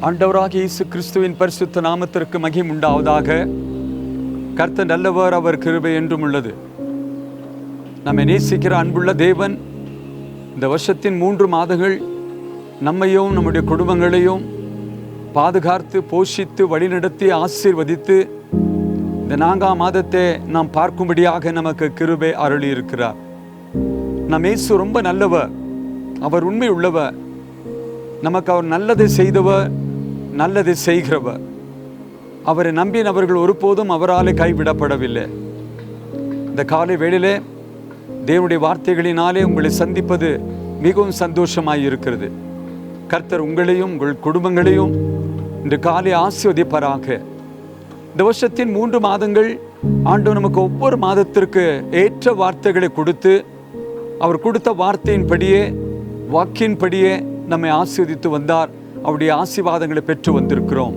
ஆண்டவராகிய இயேசு கிறிஸ்துவின் பரிசுத்த நாமத்திற்கு மகிமை உண்டாவதாக. கர்த்தர் நல்லவர், அவர் கிருபை என்றும் உள்ளது. நம்மை நேசிக்கிற அன்புள்ள தேவன் இந்த வருஷத்தின் 3 மாதங்கள் நம்மையும் நம்முடைய குடும்பங்களையும் பாதுகாத்து போஷித்து வழிநடத்தி ஆசீர்வதித்து இந்த 4ஆம் மாதத்தை நாம் பார்க்கும்படியாக நமக்கு கிருபை அருளி இருக்கிறார். நம் இயேசு ரொம்ப நல்லவர், அவர் உண்மை உள்ளவர். நமக்கு அவர் நல்லதை செய்தவர், நல்லதை செய்கிறவர். அவரை நம்பினவர்கள் ஒருபோதும் அவரால் கைவிடப்படவில்லை. இந்த காலை வேளையிலே தேவனுடைய வார்த்தைகளினாலே உங்களை சந்திப்பது மிகவும் சந்தோஷமாய் இருக்கிறது. கர்த்தர் உங்களையும் உங்கள் குடும்பங்களையும் இன்று காலை ஆசீர்வதிப்பாராக. இந்த வருஷத்தின் 3 மாதங்கள் ஆண்டவர் நமக்கு ஒவ்வொரு மாதத்திற்கு ஏற்ற வார்த்தைகளை கொடுத்து அவர் கொடுத்த வார்த்தையின்படியே வாக்கின்படியே நம்மை ஆசீர்வதித்து வந்தார். அவருடைய ஆசீர்வாதங்களை பெற்று வந்திருக்கிறோம்.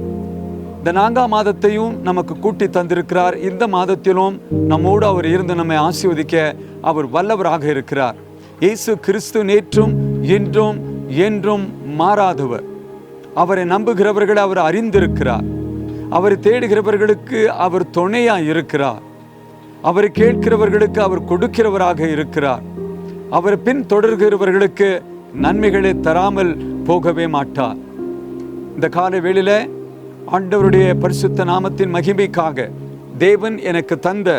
இந்த 4ஆம் மாதத்தையும் நமக்கு கூட்டி தந்திருக்கிறார். இந்த மாதத்திலும் நம்மோடு அவர் இருந்து நம்மை ஆசீர்வதிக்க அவர் வல்லவராக இருக்கிறார். இயேசு கிறிஸ்து நேற்றும் இன்றும் என்றும் மாறாதவர். அவரை நம்புகிறவர்களை அவர் அறிந்திருக்கிறார். அவரை தேடுகிறவர்களுக்கு அவர் துணையாய் இருக்கிறார். அவரை கேட்கிறவர்களுக்கு அவர் கொடுக்கிறவராக இருக்கிறார். அவரை பின் தொடர்கிறவர்களுக்கு நன்மைகளை தராமல் போகவே மாட்டார். இந்த காலை வேளையில ஆண்டவருடைய பரிசுத்த நாமத்தின் மகிமைக்காக தேவன் எனக்கு தந்த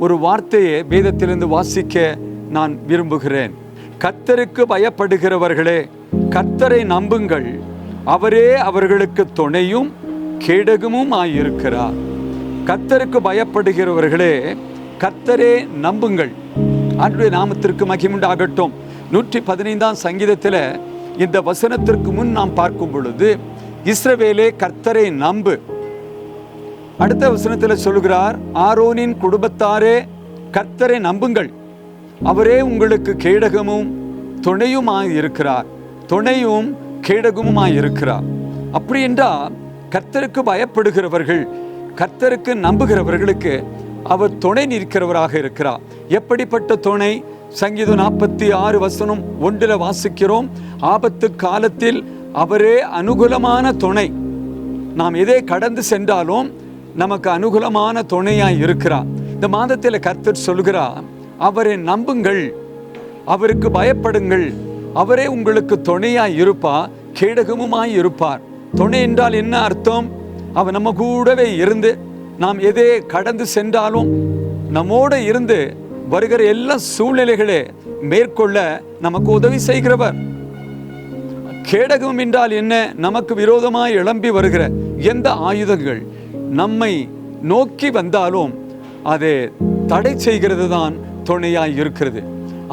ஒரு வார்த்தையை வேதத்திலிருந்து வாசிக்க நான் விரும்புகிறேன். கர்த்தருக்கு பயப்படுகிறவர்களே, கர்த்தரை நம்புங்கள், அவரே அவர்களுக்கு துணையும் கேடகமும் ஆயிருக்கிறார். கர்த்தருக்கு பயப்படுகிறவர்களே, கர்த்தரே நம்புங்கள். ஆண்டவருடைய நாமத்திற்கு மகிமையுண்டாகட்டும். 115ஆம் சங்கீதத்தில் இந்த வசனத்திற்கு முன் நாம் பார்க்கும் பொழுது, இஸ்ரவேலே கர்த்தரை நம்பு. அடுத்த வசனத்தில் சொல்கிறார், ஆரோனின் குடும்பத்தாரே கர்த்தரை நம்புங்கள், அவரே உங்களுக்கு கேடகமும் துணையுமாய் இருக்கிறார். துணையும் கேடகமுமாய் இருக்கிறார். அப்படி என்றால் கர்த்தருக்கு பயப்படுகிறவர்கள், கர்த்தருக்கு நம்புகிறவர்களுக்கு அவர் துணை நிற்கிறவராக இருக்கிறார். எப்படிப்பட்ட துணை? சங்கீதம் 46 வசனம் 1 வாசிக்கிறோம். ஆபத்து காலத்தில் அவரே அனுகூலமான துணை. நாம் எதை கடந்து சென்றாலும் நமக்கு அனுகூலமான துணையாய் இருக்கிறார். இந்த மாதத்தில் கர்த்தர் சொல்கிறார், அவரை நம்புங்கள், அவருக்கு பயப்படுங்கள், அவரே உங்களுக்கு துணையாய் இருப்பார், கேடகமுமாய் இருப்பார். துணை என்றால் என்ன அர்த்தம்? அவர் நம்ம கூடவே இருந்து நாம் எதை கடந்து சென்றாலும் நம்மோடு இருந்து வருகிற எல்லா சூழ்நிலைகளை மேற்கொள்ள நமக்கு உதவி செய்கிறவர். கேடகம் என்றால் என்ன? நமக்கு விரோதமாய் எழும்பி வருகிற எந்த ஆயுதங்கள் நம்மை நோக்கி வந்தாலும் அதை தடை செய்கிறது தான் துணையாய் இருக்கிறது.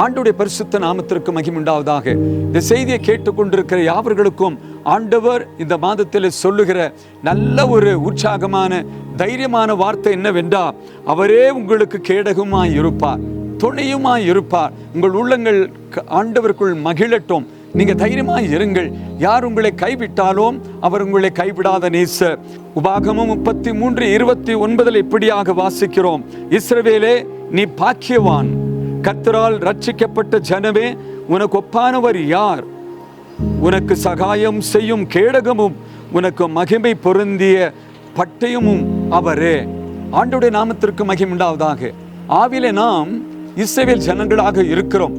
ஆண்டவருடைய பரிசுத்த நாமத்திற்கு மகிமையுண்டாவதாக. இந்த செய்தியை கேட்டுக்கொண்டிருக்கிற யாவர்களுக்கும் ஆண்டவர் இந்த மாதத்தில் சொல்லுகிற நல்ல ஒரு உற்சாகமான தைரியமான வார்த்தை என்னவென்றால், அவரே உங்களுக்கு கேடகமாய் இருப்பார், துணையுமாய் இருப்பார். உங்கள் உள்ளங்கள் ஆண்டவருக்குள் மகிழட்டும். நீங்க தைரியமாய் இருங்கள். யார் உங்களை கைவிட்டாலும் அவர் உங்களை கைவிடாத நேசர். உபாகமம் 33:29 இப்படியாக வாசிக்கிறோம், இஸ்ரவேலே நீ பாக்கியவான், கர்த்தரால் ரட்சிக்கப்பட்ட ஜனமே, உனக்கு ஒப்பானவர் யார்? உனக்கு சகாயம் செய்யும் கேடகமும் உனக்கு மகிமை பொருந்திய பட்டயமும் அவரே. ஆண்டவருடைய நாமத்திற்கு மகிமை உண்டாவதாக. ஆவிலே நாம் இஸ்ரவேல் ஜனங்களாக இருக்கிறோம்.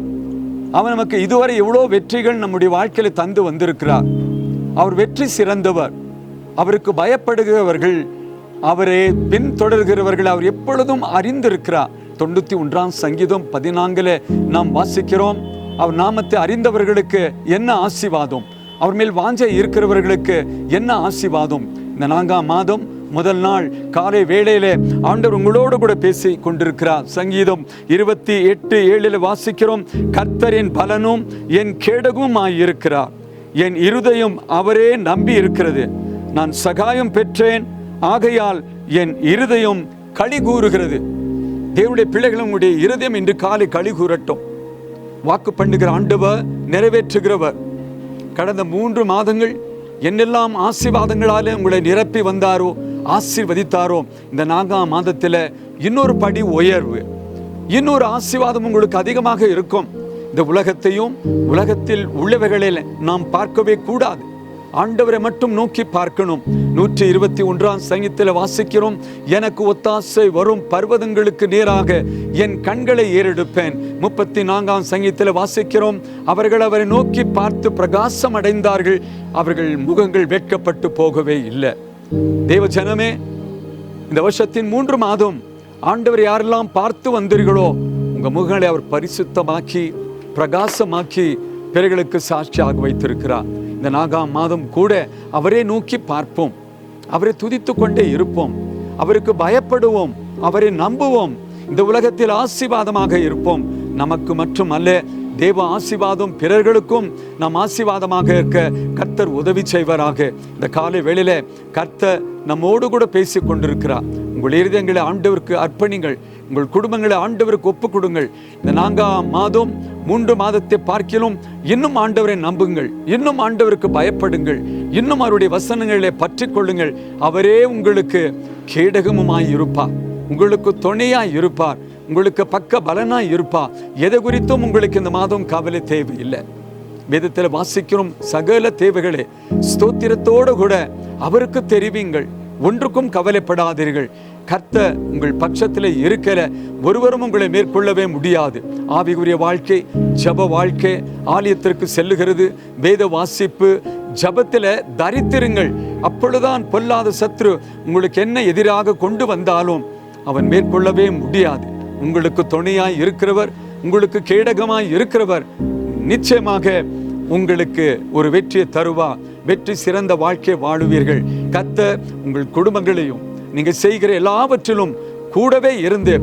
அவர் நமக்கு இதுவரை எவ்வளோ வெற்றிகள் நம்முடைய வாழ்க்கையில தந்து வந்திருக்கிறார். அவர் வெற்றி சிறந்தவர். அவருக்கு பயப்படுகிறவர்கள், அவரை பின்தொடர்கிறவர்கள் அவர் எப்பொழுதும் அறிந்திருக்கிறார். 91ஆம் சங்கீதம் 14 நாம் வாசிக்கிறோம், அவர் நாமத்தை அறிந்தவர்களுக்கு என்ன ஆசீர்வாதம், அவர் மேல் வாஞ்சை இருக்கிறவர்களுக்கு என்ன ஆசீர்வாதம். இந்த 4ஆம் மாதம் முதல் நாள் காலை வேளையிலே ஆண்டவர் உங்களோடு கூட பேசி கொண்டிருக்கிறார். சங்கீதம் 28:7 வாசிக்கிறோம், கர்த்தரின் பலனும் என் கேடகமும் ஆயிருக்கிறார், என் இருதயம் அவரே நம்பி இருக்கிறது, நான் சகாயம் பெற்றேன், ஆகையால் என் இருதயம் களி கூறுகிறது. தேவனுடைய பிள்ளைகளும் உங்களுடைய இருதயம் இன்று காலை களி கூறட்டும். வாக்கு பண்ணுகிற ஆண்டவர் நிறைவேற்றுகிறவர். கடந்த 3 மாதங்கள் என்னெல்லாம் ஆசீர்வாதங்களாலே உங்களை நிரப்பி வந்தாரோ, ஆசீர்வதித்தாரோ, இந்த 4ஆம் மாதத்தில் இன்னொரு படி உயர்வு, இன்னொரு ஆசீர்வாதம் உங்களுக்கு அதிகமாக இருக்கும். இந்த உலகத்தையும் உலகத்தில் உள்ளவைகளில் நாம் பார்க்கவே கூடாது. ஆண்டவரை மட்டும் நோக்கி பார்க்கணும். 121 சங்கீதத்தில் வாசிக்கிறோம், எனக்கு ஒத்தாசை வரும் பர்வதங்களுக்கு நேராக என் கண்களை ஏறெடுப்பேன். 34 சங்கீதத்தில் வாசிக்கிறோம், அவர்கள் அவரை நோக்கி பார்த்து பிரகாசம் அடைந்தார்கள், அவர்கள் முகங்கள் வெட்கப்பட்டு போகவே இல்லை. தேவ ஜனமே, இந்த வருஷத்தின் 3 மாதம் ஆண்டவர் யாரெல்லாம் பார்த்து வந்தீர்களோ உங்க முகங்களை அவர் பரிசுத்தமாக்கி பிரகாசமாக்கி பிறர்களுக்கு சாட்சியாக வைத்திருக்கிறார். இந்த 4ஆம் மாதம் கூட அவரை நோக்கி பார்ப்போம், அவரை துதித்து கொண்டே இருப்போம், அவருக்கு பயப்படுவோம், அவரை நம்புவோம். இந்த உலகத்தில் ஆசீர்வாதமாக இருப்போம். நமக்கு மட்டும் அல்ல, தேவ ஆசீர்வாதம் பிறர்களுக்கும் நாம் ஆசீர்வாதமாக இருக்க கர்த்தர் உதவி செய்வாராக. இந்த காலை வேளையில கர்த்தர் நம்மோடு கூட பேசிக் கொண்டிருக்கிறார். உங்கள் இருதயங்களை ஆண்டவருக்கு அர்ப்பணிங்கள், உங்கள் குடும்பங்களை ஆண்டவருக்கு ஒப்புக் கொடுங்கள். இந்த 4ஆம் மாதம் 3 மாதத்தை பார்க்கிலும் இன்னும் ஆண்டவரை நம்புங்கள், இன்னும் ஆண்டவருக்கு பயப்படுங்கள், இன்னும் அவருடைய வசனங்களை பற்றி கொள்ளுங்கள். அவரே உங்களுக்கு கேடகமுமாய் இருப்பார், உங்களுக்கு துணையாய் இருப்பார், உங்களுக்கு பக்க பலனாய் இருப்பார். எதை குறித்தும் உங்களுக்கு இந்த மாதம் கவலை தேவையில்லை. வேதத்தில் வாசிக்கிறோம், சகல தேவைகளே ஸ்தோத்திரத்தோடு கூட அவருக்கு தெரிவிங்கள், ஒன்றுக்கும் கவலைப்படாதீர்கள். கர்த்தர் உங்கள் பட்சத்தில் இருக்கல, ஒருவரும் உங்களை மேற்கொள்ளவே முடியாது. ஆவிக்குரிய வாழ்க்கை, ஜப வாழ்க்கை, ஆலயத்திற்கு செல்லுகிறது, வேத வாசிப்பு, ஜபத்தில் தரித்திருங்கள். அப்பொழுதுதான் பொல்லாத சத்ரு உங்களுக்கு என்ன எதிராக கொண்டு வந்தாலும் அவன் மேற்கொள்ளவே முடியாது. உங்களுக்கு துணையாய் இருக்கிறவர், உங்களுக்கு கேடகமாய் இருக்கிறவர் நிச்சயமாக உங்களுக்கு ஒரு வெற்றியை தருவார். வெற்றி சிறந்த வாழ்க்கை வாழுவீர்கள். கர்த்தர் உங்கள் குடும்பங்களையும் நீங்கள் செய்கிற எல்லாவற்றிலும் கூடவே இருந்து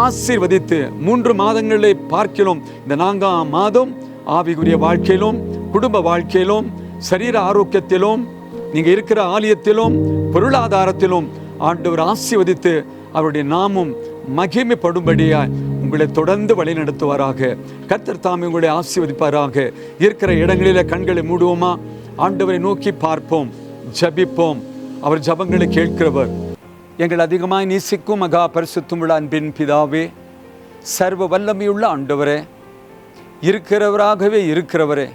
ஆசீர்வதித்து 3 மாதங்களை பார்க்கிலும் இந்த 4ஆம் மாதம் ஆவிக்குரிய வாழ்க்கையிலும் குடும்ப வாழ்க்கையிலும் சரீர ஆரோக்கியத்திலும் நீங்கள் இருக்கிற ஆலயத்திலும் பொருளாதாரத்திலும் ஆண்டவர் ஆசீர்வதித்து அவருடைய நாமம் மகிமைப்படும்படியாய் உங்களை தொடர்ந்து வழி நடத்துவாராக. கர்த்தர் தாமே உங்களை ஆசீர்வதிப்பாராக. இருக்கிற இடங்களில கண்களை மூடுவோமா? ஆண்டவரை நோக்கி பார்ப்போம், ஜபிப்போம். அவர் ஜபங்களை கேட்கிறவர். எங்கள் அதிகமாய் நேசிக்கும் மகா பரிசுத்தமுள்ள அன்பின் பிதாவே, சர்வ வல்லமையுள்ள ஆண்டவரே, இருக்கிறவராகவே இருக்கிறவரே,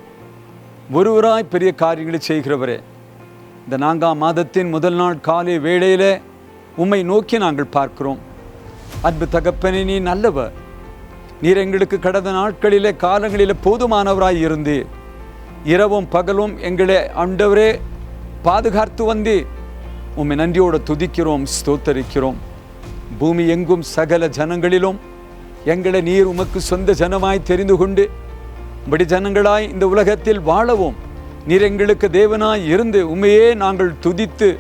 ஒருவராய் பெரிய காரியங்களை செய்கிறவரே, இந்த 4ஆம் மாதத்தின் முதல் நாள் காலை வேளையிலே உம்மை நோக்கி நாங்கள் பார்க்கிறோம். அன்பு தகப்பனே, நீ நல்லவர். நீர் எங்களுக்கு கடந்த நாட்களிலே காலங்களிலே போதுமானவராய் இருந்து இரவும் பகலும் எங்களை ஆண்டவரே பாதுகாத்து வந்து உம்மை நன்றியோடு துதிக்கிறோம், ஸ்தோத்தரிக்கிறோம். பூமி எங்கும் சகல ஜனங்களிலும் எங்களை நீர் உமக்கு சொந்த ஜனமாய் தெரிந்து கொண்டு இப்படி ஜனங்களாய் இந்த உலகத்தில் வாழவும் நீர் எங்களுக்கு தேவனாய் இருந்து உண்மையே நாங்கள் துதித்து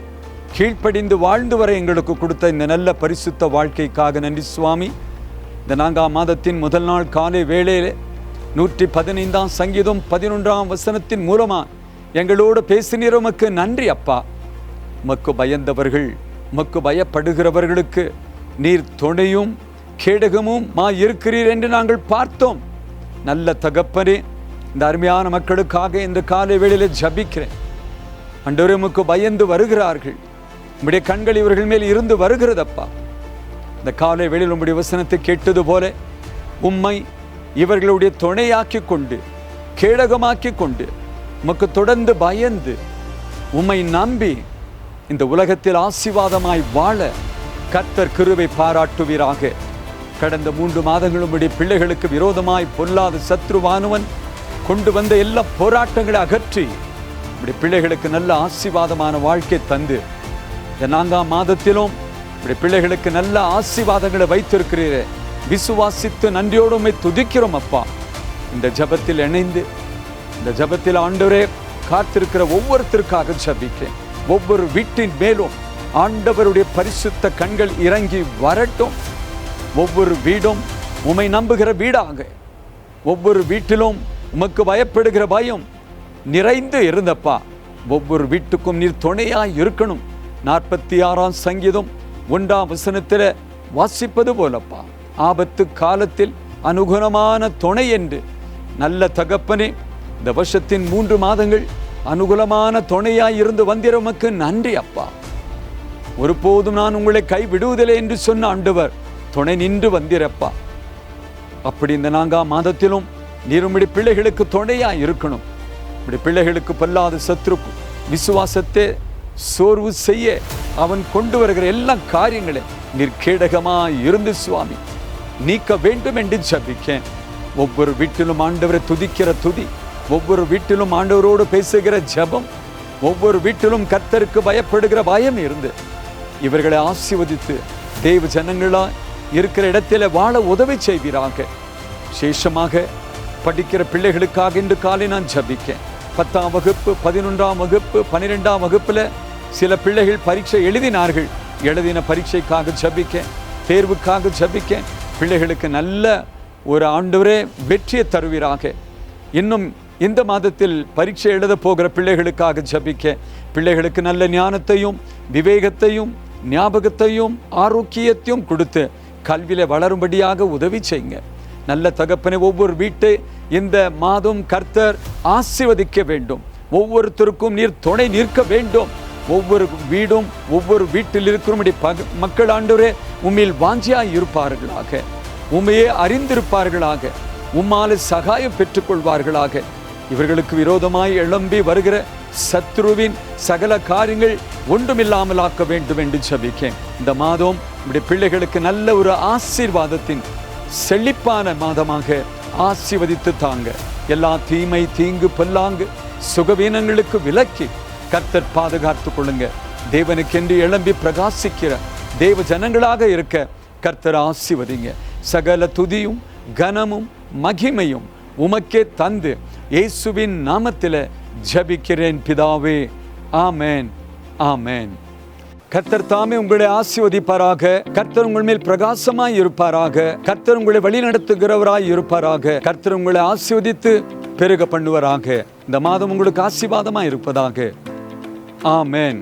கீழ்ப்படிந்து வாழ்ந்து வர எங்களுக்கு கொடுத்த இந்த நல்ல பரிசுத்த வாழ்க்கைக்காக நன்றி சுவாமி. இந்த 4ஆம் மாதத்தின் முதல் நாள் காலை வேளையிலே 115 சங்கீதம் 11 வசனத்தின் மூலமா எங்களோடு பேசினீர். உமக்கு நன்றி அப்பா. உமக்கு பயந்தவர்கள், உமக்கு பயப்படுகிறவர்களுக்கு நீர் துணையும் கேடகமும் இருக்கிறீர் என்று நாங்கள் பார்த்தோம். நல்ல தகப்பனே, இந்த அருமையான மக்களுக்காக இந்த காலை வேளையிலே ஜபிக்கிறேன். ஆண்டவரே, உமக்கு பயந்து வருகிறார்கள், உம்முடைய கண்கள் இவர்கள் மேல் இருந்து வருகிறதப்பா. இந்த காலை வேளையில் உம்முடைய வசனத்தை கேட்டது போல உம்மை இவர்களுடைய துணையாக்கி கொண்டு கேடகமாக்கி கொண்டு உமக்கு தொடர்ந்து பயந்து உம்மை நம்பி இந்த உலகத்தில் ஆசீர்வாதமாய் வாழ கர்த்தர் கிருபை பாராட்டுவீராக. கடந்த 3 மாதங்களும் உம்முடைய பிள்ளைகளுக்கு விரோதமாய் பொல்லாத சத்ருவானவன் கொண்டு வந்த எல்லா போராட்டங்களை அகற்றி உம்முடைய பிள்ளைகளுக்கு நல்ல ஆசீர்வாதமான வாழ்க்கை தந்து இந்த 4ஆம் மாதத்திலும் உம்முடைய பிள்ளைகளுக்கு நல்ல ஆசீர்வாதங்களை வைத்திருக்கிறீரே, விசுவாசித்து நன்றியோடு உம்மை துதிக்கிறோம் அப்பா. இந்த ஜபத்தில் இணைந்து இந்த ஜபத்தில் ஆண்டவரே காத்திருக்கிற ஒவ்வொருத்தருக்காக ஜபிக்கிறேன். ஒவ்வொரு வீட்டின் மேலும் ஆண்டவருடைய பரிசுத்த கண்கள் இறங்கி வரட்டும். ஒவ்வொரு வீடும் உம்மை நம்புகிற வீடாக, ஒவ்வொரு வீட்டிலும் உமக்கு பயப்படுகிற பயம் நிறைந்து இருந்தப்பா. ஒவ்வொரு வீட்டுக்கும் நீர் துணையாய் இருக்கணும். 46 சங்கீதம் 1 வசனத்தில் வாசிப்பது போலப்பா, ஆபத்து காலத்தில் அனுகூலமான துணை என்று நல்ல தகப்பனே, இந்த வருஷத்தின் 3 மாதங்கள் அனுகூலமான துணையாய் இருந்து வந்திர உமக்கு நன்றி அப்பா. ஒருபோதும் நான் உங்களை கைவிடுவதில்லை என்று சொன்ன ஆண்டவர் துணை நின்று வந்திரப்பா. அப்படி இந்த 4ஆம் மாதத்திலும் நீர் உம்முடைய பிள்ளைகளுக்கு துணையாய் இருக்கணும். உம்முடைய பிள்ளைகளுக்கு பொல்லாத சத்ரு விசுவாசத்தை சோர்வு செய்ய அவன் கொண்டு வருகிற எல்லா காரியங்களை நீர் கேடகமாய் இருந்து சுவாமி நீக்க வேண்டும் என்று ஜெபிக்கேன். ஒவ்வொரு வீட்டிலும் ஆண்டவரை துதிக்கிற துதி, ஒவ்வொரு வீட்டிலும் ஆண்டவரோடு பேசுகிற ஜெபம், ஒவ்வொரு வீட்டிலும் கர்த்தருக்கு பயப்படுகிற பயம் இருந்து இவர்களை ஆசீர்வதித்து தேவ ஜனங்களா இருக்கிற இடத்துல வாழ உதவி செய்வீராக. விசேஷமாக படிக்கிற பிள்ளைகளுக்காக இன்று காலை நான் ஜெபிக்கேன். 10ஆம் வகுப்பு, 11ஆம் வகுப்பு, 12ஆம் வகுப்புல சில பிள்ளைகள் பரீட்சை எழுதினார்கள். எழுதின பரீட்சைக்காக ஜெபிக்கேன், தேர்வுக்காக ஜெபிக்கேன். பிள்ளைகளுக்கு நல்ல ஒரு ஆண்டவரே வெற்றியை தருவீராக. இன்னும் இந்த மாதத்தில் பரீட்சை எழுத போகிற பிள்ளைகளுக்காக ஜெபிக்க, பிள்ளைகளுக்கு நல்ல ஞானத்தையும் விவேகத்தையும் ஞாபகத்தையும் ஆரோக்கியத்தையும் கொடுத்து கல்வியில வளரும்படியாக உதவி செய்யுங்க. நல்ல தகப்பனை ஒவ்வொரு வீட்டை இந்த மாதம் கர்த்தர் ஆசீர்வதிக்க வேண்டும். ஒவ்வொருத்தருக்கும் நீர் துணை நிற்க வேண்டும். ஒவ்வொரு வீடும் ஒவ்வொரு வீட்டில் இருக்கிற மக்கள் ஆண்டவரே உம்மில் வாஞ்சியாய் இருப்பார்களாக, உம்மையே அறிந்திருப்பார்களாக, உம்மால சகாயம் பெற்றுக்கொள்வார்களாக. இவர்களுக்கு விரோதமாய் எழும்பி வருகிற சத்ருவின் சகல காரியங்கள் ஒன்றுமில்லாமல் ஆக்க வேண்டும் என்று ஜெபிக்கேன். இந்த மாதம் நம்முடைய பிள்ளைகளுக்கு நல்ல ஒரு ஆசீர்வாதத்தின் செழிப்பான மாதமாக ஆசீர்வதித்து தாங்க. எல்லா தீமை தீங்கு பொல்லாங்கு சுகவீனங்களுக்கு விலக்கி கர்த்தர் பாதுகாத்து கொள்ளுங்க. தேவனுக்கென்று எழும்பி பிரகாசிக்கிற தேவ ஜனங்களாக இருக்க கர்த்தர் ஆசீர்வதிங்க. சகல துதியும் கனமும் மகிமையும் உமக்கே தந்து இயேசுவின் நாமத்தில் ஜெபிக்கிறேன் பிதாவே. ஆமென், ஆமென். கர்த்தர் தாமே உங்களை ஆசீர்வதிப்பாராக. கர்த்தர் உங்கள் மேல் பிரகாசமாய் இருப்பாராக. கர்த்தர் உங்களை வழி நடத்துகிறவராய் இருப்பாராக. கர்த்தர் உங்களை ஆசீர்வதித்து பெருக பண்ணுவாராக. இந்த மாதம் உங்களுக்கு ஆசீர்வாதமாய் இருப்பதாக. ஆமென்.